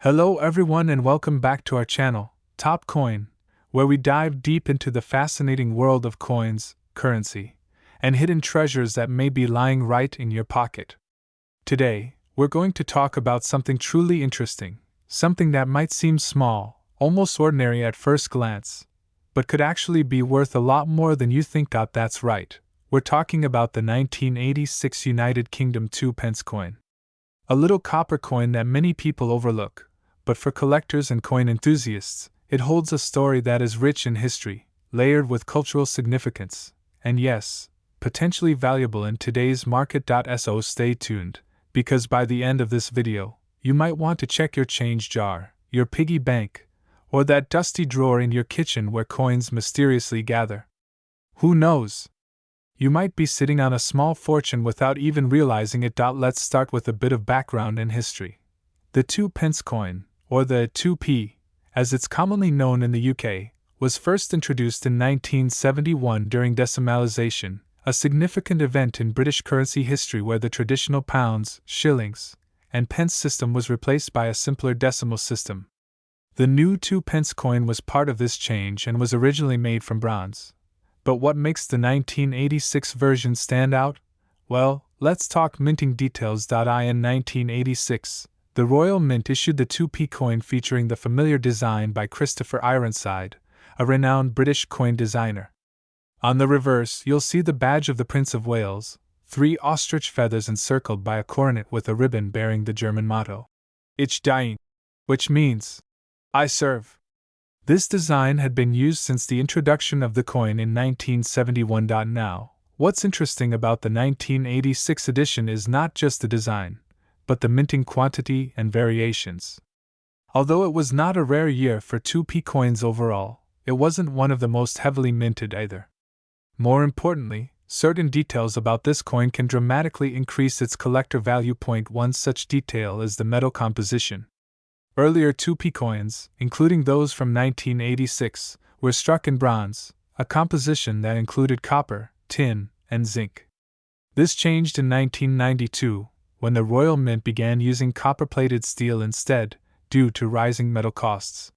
Hello everyone and welcome back to our channel, Top Coin, where we dive deep into the fascinating world of coins, currency, and hidden treasures that may be lying right in your pocket. Today, we're going to talk about something truly interesting, something that might seem small, almost ordinary at first glance, but could actually be worth a lot more than you think. That's right, we're talking about the 1986 United Kingdom 2p coin. A little copper coin that many people overlook. But for collectors and coin enthusiasts, it holds a story that is rich in history, layered with cultural significance, and yes, potentially valuable in today's market. So stay tuned, because by the end of this video, you might want to check your change jar, your piggy bank, or that dusty drawer in your kitchen where coins mysteriously gather. Who knows? You might be sitting on a small fortune without even realizing it. Let's start with a bit of background and history. The 2p coin, or the 2p, as it's commonly known in the UK, was first introduced in 1971 during decimalisation, a significant event in British currency history where the traditional pounds, shillings, and pence system was replaced by a simpler decimal system. The new 2p coin was part of this change and was originally made from bronze. But what makes the 1986 version stand out? Well, let's talk minting details. In 1986, the Royal Mint issued the 2p coin featuring the familiar design by Christopher Ironside, a renowned British coin designer. On the reverse, you'll see the badge of the Prince of Wales, 3 ostrich feathers encircled by a coronet with a ribbon bearing the German motto, Ich diene, which means, I serve. This design had been used since the introduction of the coin in 1971. Now, what's interesting about the 1986 edition is not just the design, but the minting quantity and variations. Although it was not a rare year for 2p coins overall, it wasn't one of the most heavily minted either. More importantly, certain details about this coin can dramatically increase its collector value. One such detail is the metal composition. Earlier 2p coins, including those from 1986, were struck in bronze, a composition that included copper, tin, and zinc. This changed in 1992, when the Royal Mint began using copper-plated steel instead, due to rising metal costs.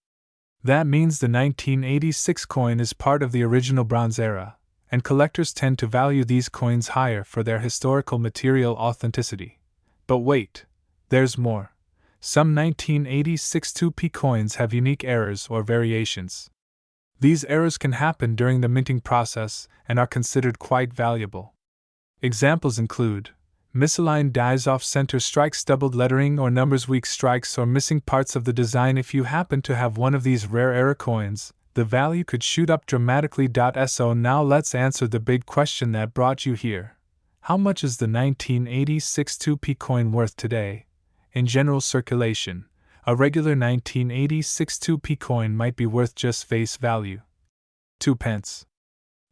That means the 1986 coin is part of the original bronze era, and collectors tend to value these coins higher for their historical material authenticity. But wait, there's more. Some 1986 2p coins have unique errors or variations. These errors can happen during the minting process and are considered quite valuable. Examples include misaligned dies, off-center strikes, doubled lettering, or numbers, weak strikes, or missing parts of the design. If you happen to have one of these rare error coins, the value could shoot up dramatically. So now let's answer the big question that brought you here. How much is the 1986 2p coin worth today? In general circulation, a regular 1986 2p coin might be worth just face value, 2p.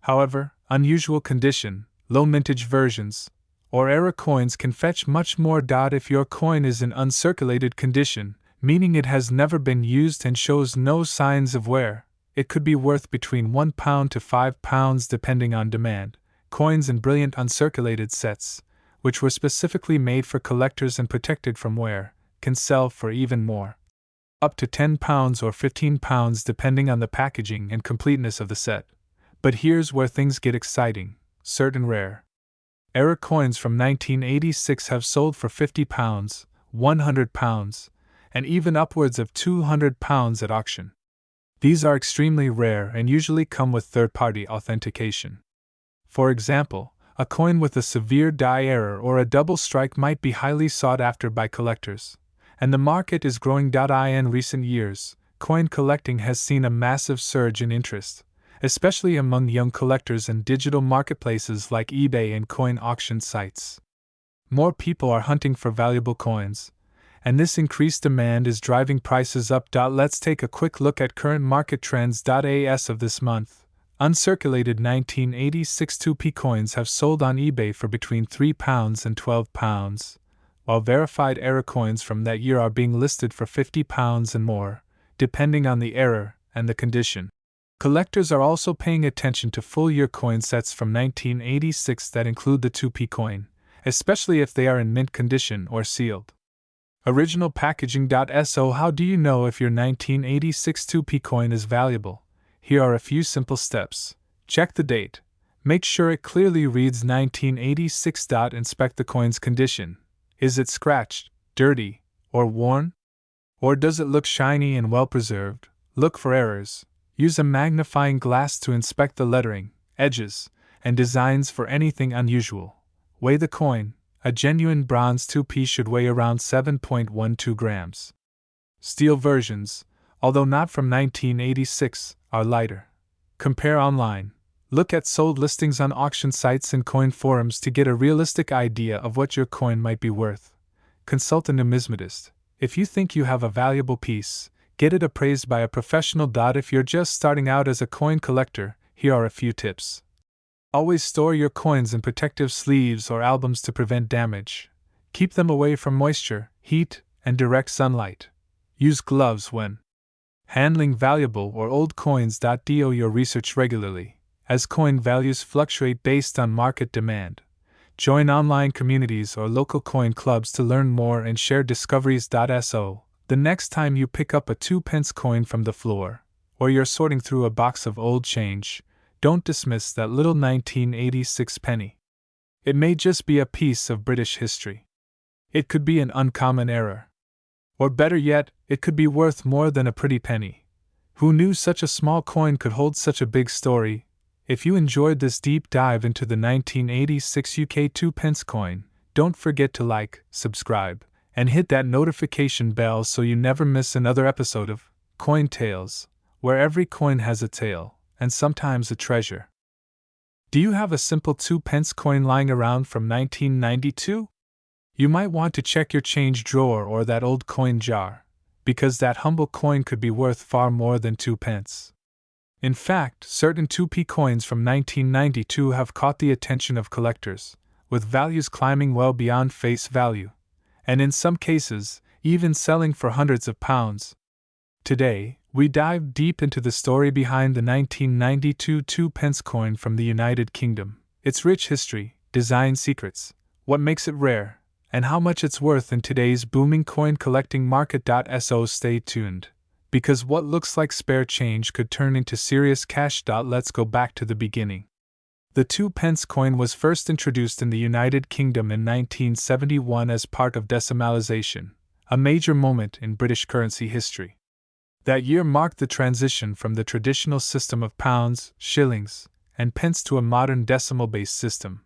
However, unusual condition, low mintage versions, or error coins can fetch much more. If your coin is in uncirculated condition, meaning it has never been used and shows no signs of wear, it could be worth between £1 to £5 depending on demand. Coins in brilliant uncirculated sets, which were specifically made for collectors and protected from wear, can sell for even more. Up to £10 or £15 depending on the packaging and completeness of the set. But here's where things get exciting. Certain rare error coins from 1986 have sold for £50, £100, and even upwards of £200 at auction. These are extremely rare and usually come with third-party authentication. For example, a coin with a severe die error or a double strike might be highly sought after by collectors, and the market is growing. In recent years, coin collecting has seen a massive surge in interest, especially among young collectors in digital marketplaces like eBay and coin auction sites. More people are hunting for valuable coins, and this increased demand is driving prices up. Let's take a quick look at current market trends. As of this month, uncirculated 1986 2p coins have sold on eBay for between £3 and £12, while verified error coins from that year are being listed for £50 and more, depending on the error and the condition. Collectors are also paying attention to full-year coin sets from 1986 that include the 2p coin, especially if they are in mint condition or sealed. Original packaging.so. How do you know if your 1986 2p coin is valuable? Here are a few simple steps. Check the date. Make sure it clearly reads 1986. Inspect the coin's condition. Is it scratched, dirty, or worn? Or does it look shiny and well preserved? Look for errors. Use a magnifying glass to inspect the lettering, edges, and designs for anything unusual. Weigh the coin. A genuine bronze 2p should weigh around 7.12 grams. Steel versions, although not from 1986, are lighter. Compare online. Look at sold listings on auction sites and coin forums to get a realistic idea of what your coin might be worth. Consult a numismatist. If you think you have a valuable piece, get it appraised by a professional. If you're just starting out as a coin collector, here are a few tips. Always store your coins in protective sleeves or albums to prevent damage. Keep them away from moisture, heat, and direct sunlight. Use gloves when handling valuable or old coins. Do your research regularly, as coin values fluctuate based on market demand. Join online communities or local coin clubs to learn more and share discoveries. So, the next time you pick up a 2p coin from the floor, or you're sorting through a box of old change, don't dismiss that little 1986 penny. It may just be a piece of British history. It could be an uncommon error. Or better yet, it could be worth more than a pretty penny. Who knew such a small coin could hold such a big story? If you enjoyed this deep dive into the 1986 UK 2p coin, don't forget to like, subscribe, and hit that notification bell so you never miss another episode of Coin Tales, where every coin has a tale, and sometimes a treasure. Do you have a simple 2p coin lying around from 1992? You might want to check your change drawer or that old coin jar, because that humble coin could be worth far more than 2p. In fact, certain 2p coins from 1992 have caught the attention of collectors, with values climbing well beyond face value, and in some cases, even selling for hundreds of pounds. Today, we dive deep into the story behind the 1992 2p coin from the United Kingdom, its rich history, design secrets, what makes it rare, and how much it's worth in today's booming coin collecting market. So stay tuned, because what looks like spare change could turn into serious cash. Let's go back to the beginning. The 2p coin was first introduced in the United Kingdom in 1971 as part of decimalisation, a major moment in British currency history. That year marked the transition from the traditional system of pounds, shillings, and pence to a modern decimal-based system.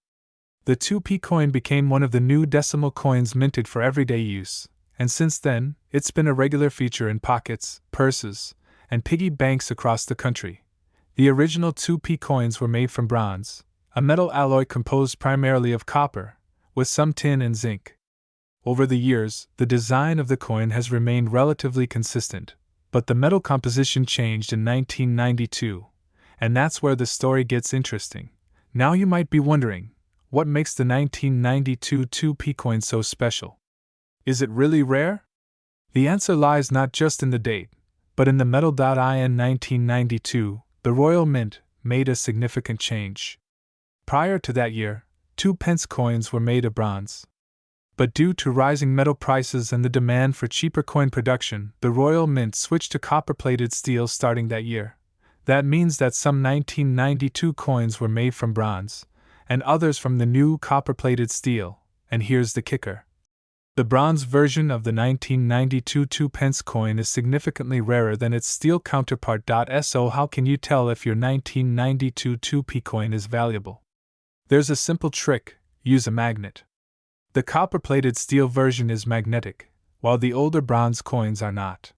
The 2p coin became one of the new decimal coins minted for everyday use, and since then, it's been a regular feature in pockets, purses, and piggy banks across the country. The original 2p coins were made from bronze, a metal alloy composed primarily of copper, with some tin and zinc. Over the years, the design of the coin has remained relatively consistent, but the metal composition changed in 1992, and that's where the story gets interesting. Now you might be wondering, what makes the 1992 2p coin so special? Is it really rare? The answer lies not just in the date, but in the metal. In 1992, the Royal Mint made a significant change. Prior to that year, 2p coins were made of bronze. But due to rising metal prices and the demand for cheaper coin production, the Royal Mint switched to copper-plated steel starting that year. That means that some 1992 coins were made from bronze, and others from the new copper-plated steel, and here's the kicker. The bronze version of the 1992 2p coin is significantly rarer than its steel counterpart. So how can you tell if your 1992 2p coin is valuable? There's a simple trick: use a magnet. The copper-plated steel version is magnetic, while the older bronze coins are not.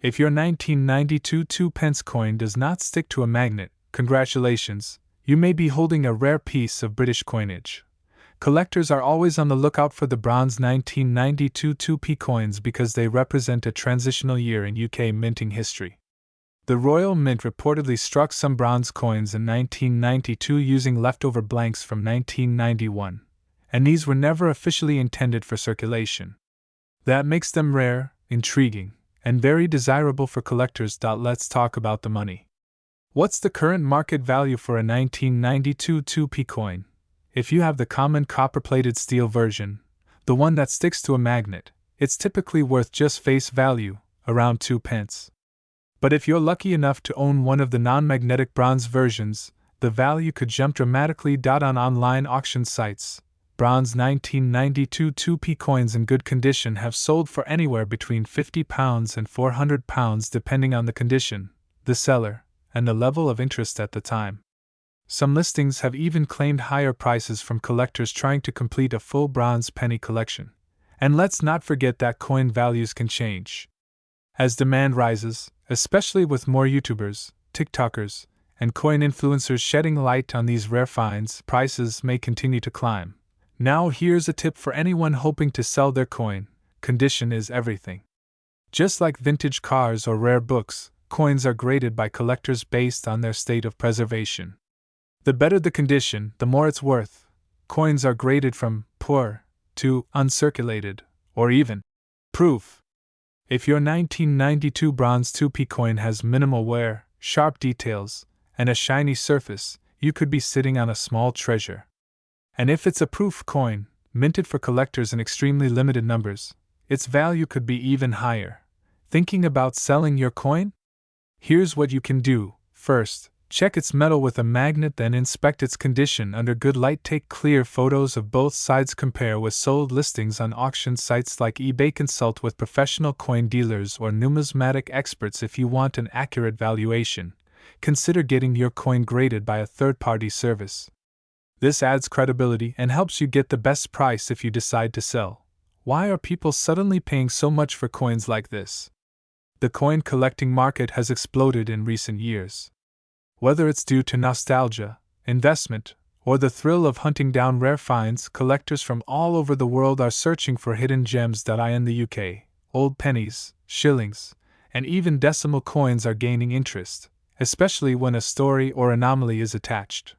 If your 1992 2p coin does not stick to a magnet, congratulations, you may be holding a rare piece of British coinage. Collectors are always on the lookout for the bronze 1992 2p coins because they represent a transitional year in UK minting history. The Royal Mint reportedly struck some bronze coins in 1992 using leftover blanks from 1991. And these were never officially intended for circulation. That makes them rare, intriguing, and very desirable for collectors. Let's talk about the money. What's the current market value for a 1992 2p coin? If you have the common copper-plated steel version, the one that sticks to a magnet, it's typically worth just face value, around 2 pence. But if you're lucky enough to own one of the non-magnetic bronze versions, the value could jump dramatically. On online auction sites, bronze 1992 2p coins in good condition have sold for anywhere between £50 and £400 depending on the condition, the seller, and the level of interest at the time. Some listings have even claimed higher prices from collectors trying to complete a full bronze penny collection. And let's not forget that coin values can change. As demand rises, especially with more YouTubers, TikTokers, and coin influencers shedding light on these rare finds, prices may continue to climb. Now here's a tip for anyone hoping to sell their coin: condition is everything. Just like vintage cars or rare books, coins are graded by collectors based on their state of preservation. The better the condition, the more it's worth. Coins are graded from poor to uncirculated, or even proof. If your 1992 bronze 2p coin has minimal wear, sharp details, and a shiny surface, you could be sitting on a small treasure. And if it's a proof coin, minted for collectors in extremely limited numbers, its value could be even higher. Thinking about selling your coin? Here's what you can do. First, check its metal with a magnet, then inspect its condition under good light. Take clear photos of both sides. Compare with sold listings on auction sites like eBay. Consult with professional coin dealers or numismatic experts if you want an accurate valuation. Consider getting your coin graded by a third-party service. This adds credibility and helps you get the best price if you decide to sell. Why are people suddenly paying so much for coins like this? The coin collecting market has exploded in recent years. Whether it's due to nostalgia, investment, or the thrill of hunting down rare finds, collectors from all over the world are searching for hidden gems. In the UK, old pennies, shillings, and even decimal coins are gaining interest, especially when a story or anomaly is attached.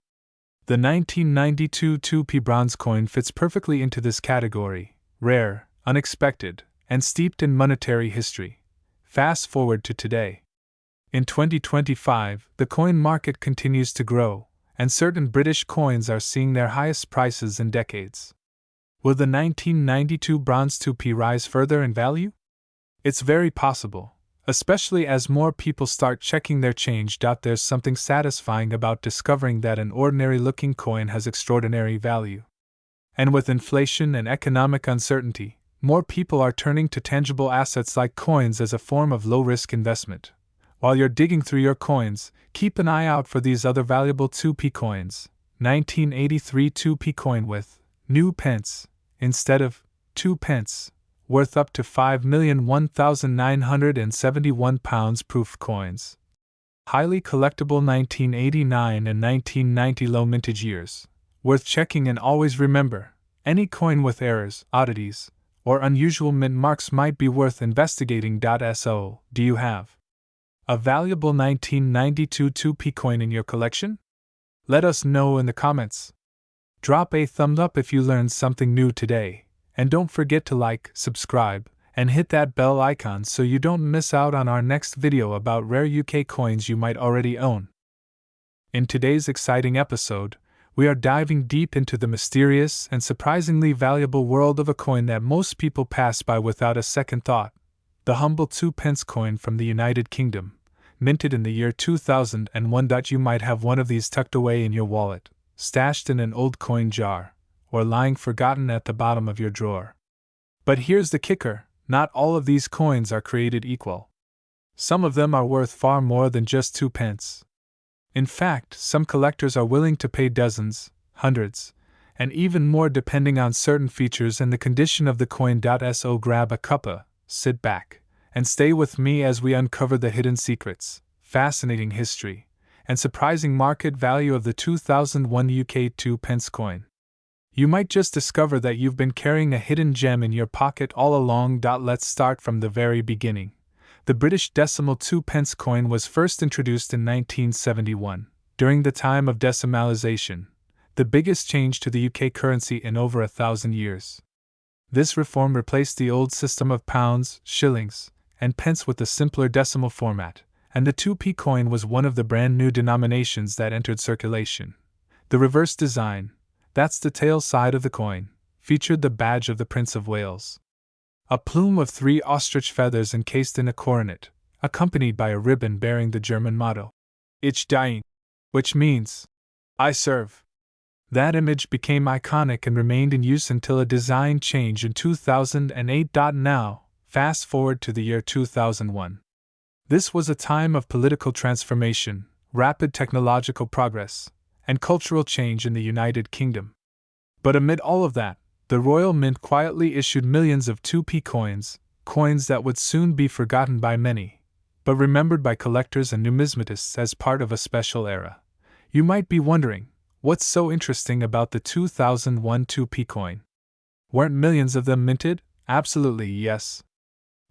The 1992 2p bronze coin fits perfectly into this category: rare, unexpected, and steeped in monetary history. Fast forward to today. In 2025, the coin market continues to grow, and certain British coins are seeing their highest prices in decades. Will the 1992 bronze 2p rise further in value? It's very possible, especially as more people start checking their change. There's something satisfying about discovering that an ordinary-looking coin has extraordinary value. And with inflation and economic uncertainty, more people are turning to tangible assets like coins as a form of low-risk investment. While you're digging through your coins, keep an eye out for these other valuable 2p coins. 1983 2p coin with new pence instead of 2 pence, worth up to £5,001,971 proof coins. Highly collectible 1989 and 1990 low mintage years. Worth checking, and always remember, any coin with errors, oddities, or unusual mint marks might be worth investigating. So, do you have a valuable 1992 2p coin in your collection? Let us know in the comments. Drop a thumbs up if you learned something new today, and don't forget to like, subscribe, and hit that bell icon so you don't miss out on our next video about rare UK coins you might already own. In today's exciting episode, we are diving deep into the mysterious and surprisingly valuable world of a coin that most people pass by without a second thought: the humble 2 pence coin from the United Kingdom, minted in the year 2001. You might have one of these tucked away in your wallet, stashed in an old coin jar, or lying forgotten at the bottom of your drawer. But here's the kicker: not all of these coins are created equal. Some of them are worth far more than just 2 pence. In fact, some collectors are willing to pay dozens, hundreds, and even more depending on certain features and the condition of the coin. So grab a cuppa, sit back, and stay with me as we uncover the hidden secrets, fascinating history, and surprising market value of the 2001 UK 2 pence coin. You might just discover that you've been carrying a hidden gem in your pocket all along. Let's start from the very beginning. The British decimal 2 pence coin was first introduced in 1971, during the time of decimalisation, the biggest change to the UK currency in over 1,000 years. This reform replaced the old system of pounds, shillings, and pence with the simpler decimal format, and the 2p coin was one of the brand new denominations that entered circulation. The reverse design, that's the tail side of the coin, featured the badge of the Prince of Wales. A plume of 3 ostrich feathers encased in a coronet, accompanied by a ribbon bearing the German motto, Ich diene, which means, I serve. That image became iconic and remained in use until a design change in 2008. Now, fast forward to the year 2001. This was a time of political transformation, rapid technological progress, and cultural change in the United Kingdom. But amid all of that, the Royal Mint quietly issued millions of 2p coins, coins that would soon be forgotten by many, but remembered by collectors and numismatists as part of a special era. You might be wondering, what's so interesting about the 2001 2p coin? Weren't millions of them minted? Absolutely yes.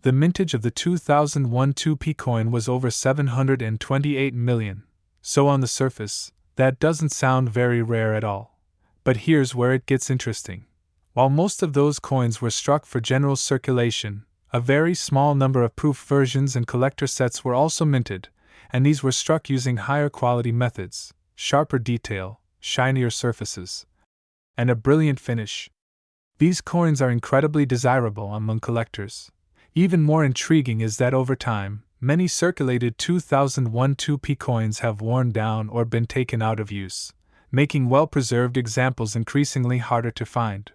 The mintage of the 2001 2p coin was over 728 million, so on the surface, that doesn't sound very rare at all. But here's where it gets interesting. While most of those coins were struck for general circulation, a very small number of proof versions and collector sets were also minted, and these were struck using higher quality methods, sharper detail, shinier surfaces, and a brilliant finish. These coins are incredibly desirable among collectors. Even more intriguing is that over time, many circulated 2001 2p coins have worn down or been taken out of use, making well-preserved examples increasingly harder to find.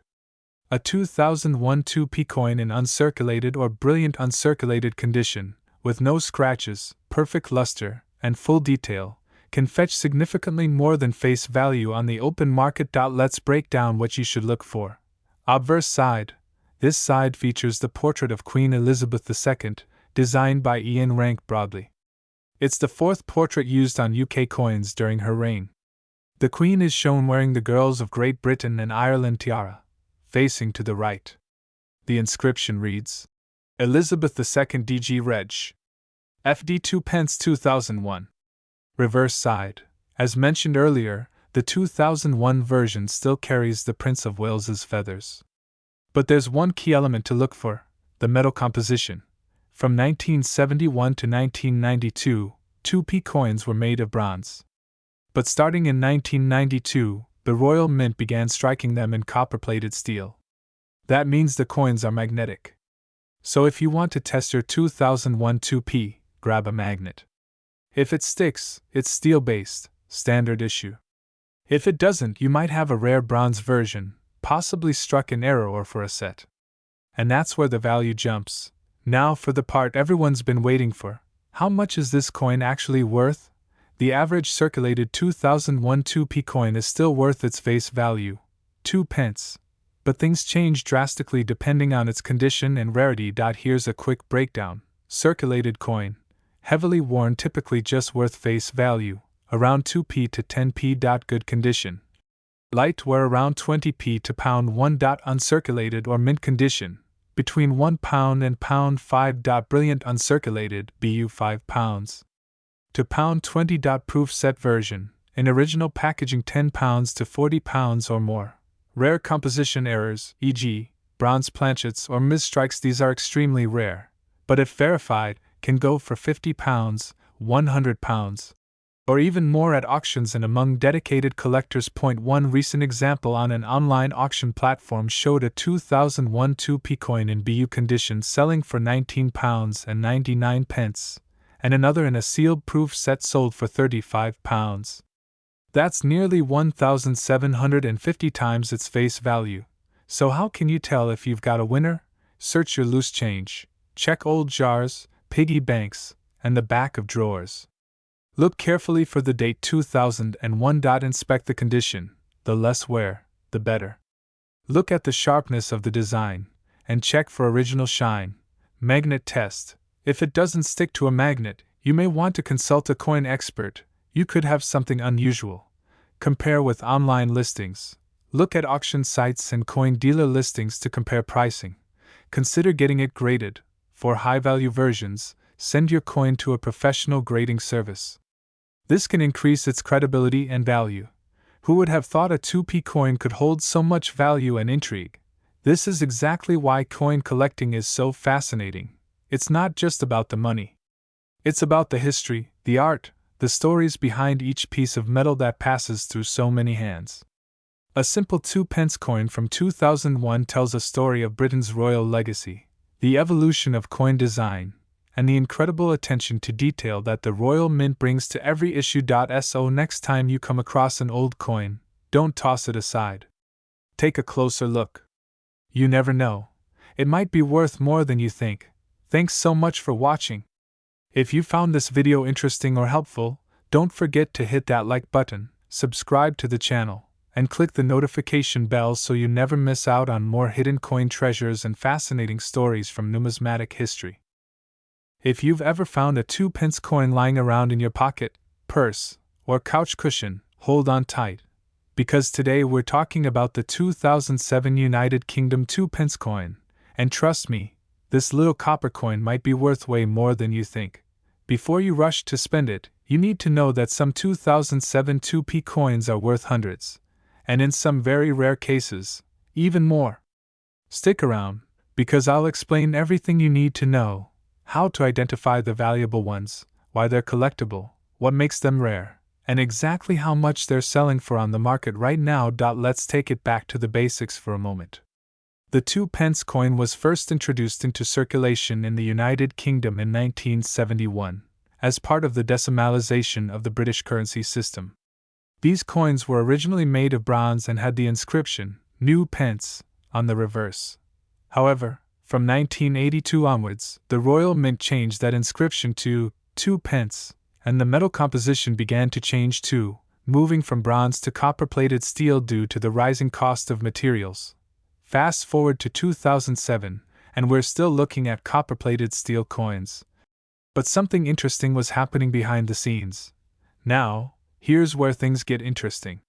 A 2001 2p coin in uncirculated or brilliant uncirculated condition, with no scratches, perfect luster, and full detail, can fetch significantly more than face value on the open market. Let's break down what you should look for. Obverse side. This side features the portrait of Queen Elizabeth II, designed by Ian Rank Broadley. It's the 4th portrait used on UK coins during her reign. The Queen is shown wearing the Girls of Great Britain and Ireland tiara, facing to the right. The inscription reads, Elizabeth II DG Reg. FD2 Pence 2001. Reverse side. As mentioned earlier, the 2001 version still carries the Prince of Wales's feathers. But there's one key element to look for, the metal composition. From 1971 to 1992, 2p coins were made of bronze. But starting in 1992, the Royal Mint began striking them in copper-plated steel. That means the coins are magnetic. So if you want to test your 2001 2p, grab a magnet. If it sticks, it's steel-based, standard issue. If it doesn't, you might have a rare bronze version, possibly struck in error or for a set. And that's where the value jumps. Now for the part everyone's been waiting for. How much is this coin actually worth? The average circulated 2001 2p coin is still worth its face value, 2 pence. But things change drastically depending on its condition and rarity. Here's a quick breakdown. Circulated coin, heavily worn, typically just worth face value, around 2p to 10p. Good condition. Light wear, around 20p to £1. Uncirculated or mint condition, between £1 and £5. Brilliant uncirculated, BU £5 to £20. Proof set version, in original packaging £10 to £40 or more. Rare composition errors, e.g., bronze planchets or misstrikes. These are extremely rare, but if verified, can go for £50, £100, or even more at auctions and among dedicated collectors. One recent example on an online auction platform showed a 2001 2p coin in BU condition selling for £19.99, and another in a sealed proof set sold for £35. That's nearly 1,750 times its face value. So how can you tell if you've got a winner? Search your loose change, check old jars, piggy banks, and the back of drawers. Look carefully for the date 2001. Inspect the condition, the less wear, the better. Look at the sharpness of the design, and check for original shine. Magnet test. If it doesn't stick to a magnet, you may want to consult a coin expert. You could have something unusual. Compare with online listings. Look at auction sites and coin dealer listings to compare pricing. Consider getting it graded. For high-value versions, send your coin to a professional grading service. This can increase its credibility and value. Who would have thought a 2p coin could hold so much value and intrigue? This is exactly why coin collecting is so fascinating. It's not just about the money. It's about the history, the art, the stories behind each piece of metal that passes through so many hands. A simple 2 pence coin from 2001 tells a story of Britain's royal legacy, the evolution of coin design, and the incredible attention to detail that the Royal Mint brings to every issue. So next time you come across an old coin, don't toss it aside. Take a closer look. You never know. It might be worth more than you think. Thanks so much for watching. If you found this video interesting or helpful, don't forget to hit that like button, subscribe to the channel, and click the notification bell so you never miss out on more hidden coin treasures and fascinating stories from numismatic history. If you've ever found a 2-pence coin lying around in your pocket, purse, or couch cushion, hold on tight, because today we're talking about the 2007 United Kingdom 2-pence coin, and trust me, this little copper coin might be worth way more than you think. Before you rush to spend it, you need to know that some 2007 2p coins are worth hundreds, and in some very rare cases, even more. Stick around, because I'll explain everything you need to know: how to identify the valuable ones, why they're collectible, what makes them rare, and exactly how much they're selling for on the market right now. Let's take it back to the basics for a moment. The 2-pence coin was first introduced into circulation in the United Kingdom in 1971, as part of the decimalisation of the British currency system. These coins were originally made of bronze and had the inscription, "New Pence," on the reverse. However, from 1982 onwards, the Royal Mint changed that inscription to 2 pence, and the metal composition began to change too, moving from bronze to copper-plated steel due to the rising cost of materials. Fast forward to 2007, and we're still looking at copper-plated steel coins. But something interesting was happening behind the scenes. Now, here's where things get interesting.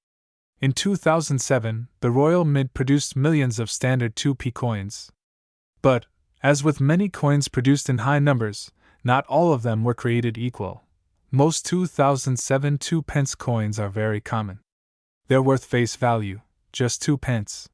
In 2007, the Royal Mint produced millions of standard 2p coins. But, as with many coins produced in high numbers, not all of them were created equal. Most 2007 2-pence coins are very common. They're worth face value, just 2 pence.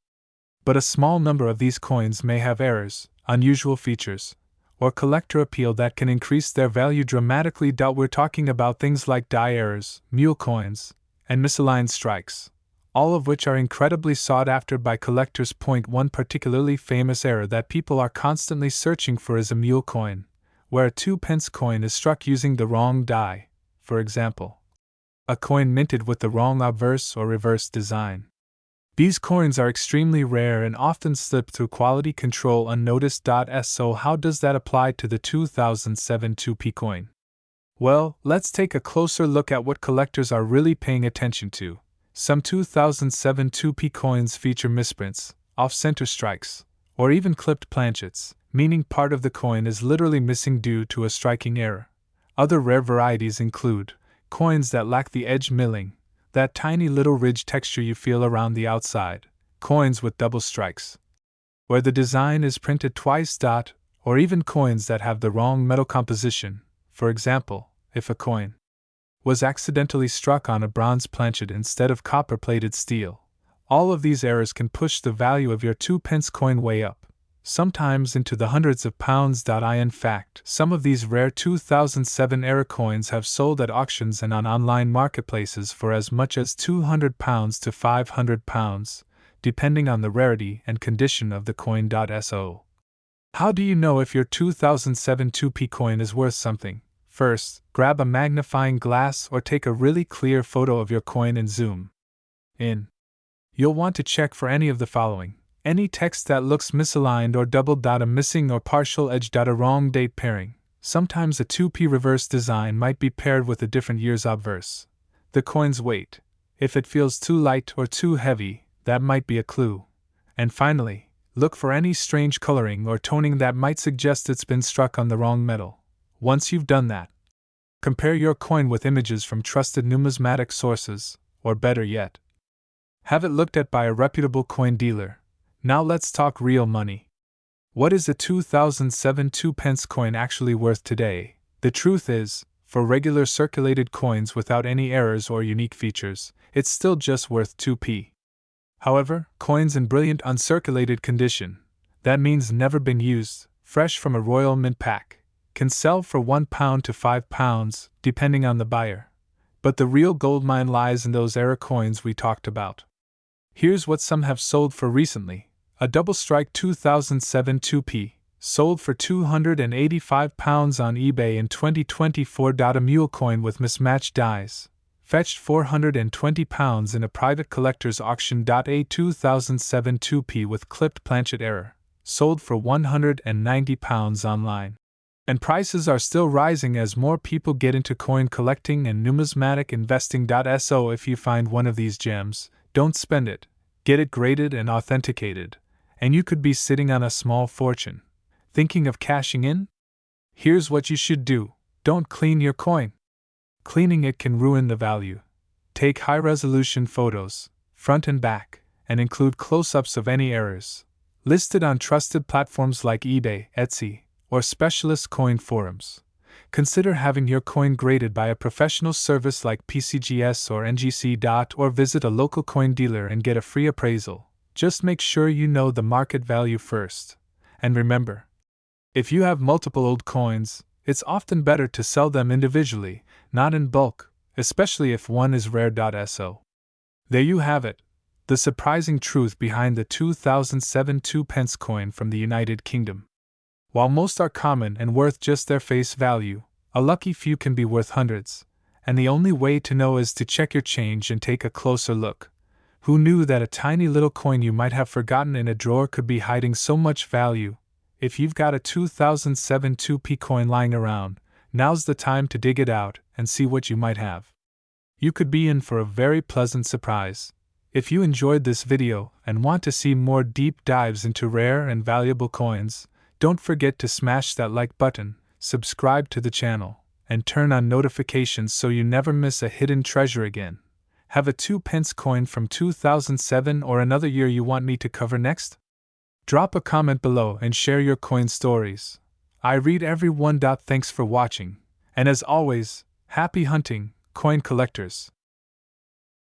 But a small number of these coins may have errors, unusual features, or collector appeal that can increase their value dramatically. We're talking about things like die errors, mule coins, and misaligned strikes, all of which are incredibly sought after by collectors. One particularly famous error that people are constantly searching for is a mule coin, where a 2-pence coin is struck using the wrong die, for example, a coin minted with the wrong obverse or reverse design. These coins are extremely rare and often slip through quality control unnoticed. So how does that apply to the 2007 2p coin? Well, let's take a closer look at what collectors are really paying attention to. Some 2007 2p coins feature misprints, off-center strikes, or even clipped planchets, meaning part of the coin is literally missing due to a striking error. Other rare varieties include coins that lack the edge milling, that tiny little ridge texture you feel around the outside, coins with double strikes, where the design is printed twice. Or even coins that have the wrong metal composition. For example, if a coin was accidentally struck on a bronze planchet instead of copper-plated steel. All of these errors can push the value of your 2-pence coin way up, sometimes into the hundreds of pounds. In fact, some of these rare 2007 era coins have sold at auctions and on online marketplaces for as much as £200 to £500, depending on the rarity and condition of the coin. So, how do you know if your 2007 2p coin is worth something? First, grab a magnifying glass or take a really clear photo of your coin and zoom in. You'll want to check for any of the following: any text that looks misaligned or doubled, a missing or partial edge, a wrong date pairing. Sometimes a 2p reverse design might be paired with a different year's obverse. The coin's weight. If it feels too light or too heavy, that might be a clue. And finally, look for any strange coloring or toning that might suggest it's been struck on the wrong metal. Once you've done that, compare your coin with images from trusted numismatic sources, or better yet, have it looked at by a reputable coin dealer. Now let's talk real money. What is a 2007 2-pence coin actually worth today? The truth is, for regular circulated coins without any errors or unique features, it's still just worth 2p. However, coins in brilliant uncirculated condition, that means never been used, fresh from a Royal Mint pack, can sell for £1 to £5, depending on the buyer. But the real goldmine lies in those era coins we talked about. Here's what some have sold for recently: a double strike 2007 2p, sold for £285 on eBay in 2024. A mule coin with mismatched dies, fetched £420 in a private collector's auction. A 2007 2p with clipped planchet error, sold for £190 online. And prices are still rising as more people get into coin collecting and numismatic investing. So if you find one of these gems, don't spend it, get it graded and authenticated, and you could be sitting on a small fortune. Thinking of cashing in? Here's what you should do: don't clean your coin. Cleaning it can ruin the value. Take high-resolution photos, front and back, and include close-ups of any errors. Listed on trusted platforms like eBay, Etsy, or specialist coin forums. Consider having your coin graded by a professional service like PCGS or NGC. Or visit a local coin dealer and get a free appraisal. Just make sure you know the market value first. And remember, if you have multiple old coins, it's often better to sell them individually, not in bulk, especially if one is rare. So there you have it, the surprising truth behind the 2007 2p coin from the United Kingdom. While most are common and worth just their face value, a lucky few can be worth hundreds, and the only way to know is to check your change and take a closer look. Who knew that a tiny little coin you might have forgotten in a drawer could be hiding so much value? If you've got a 2007 2p coin lying around, now's the time to dig it out and see what you might have. You could be in for a very pleasant surprise. If you enjoyed this video and want to see more deep dives into rare and valuable coins, don't forget to smash that like button, subscribe to the channel, and turn on notifications so you never miss a hidden treasure again. Have a 2p coin from 2007 or another year you want me to cover next? Drop a comment below and share your coin stories. I read every one. Thanks for watching, and as always, happy hunting, coin collectors.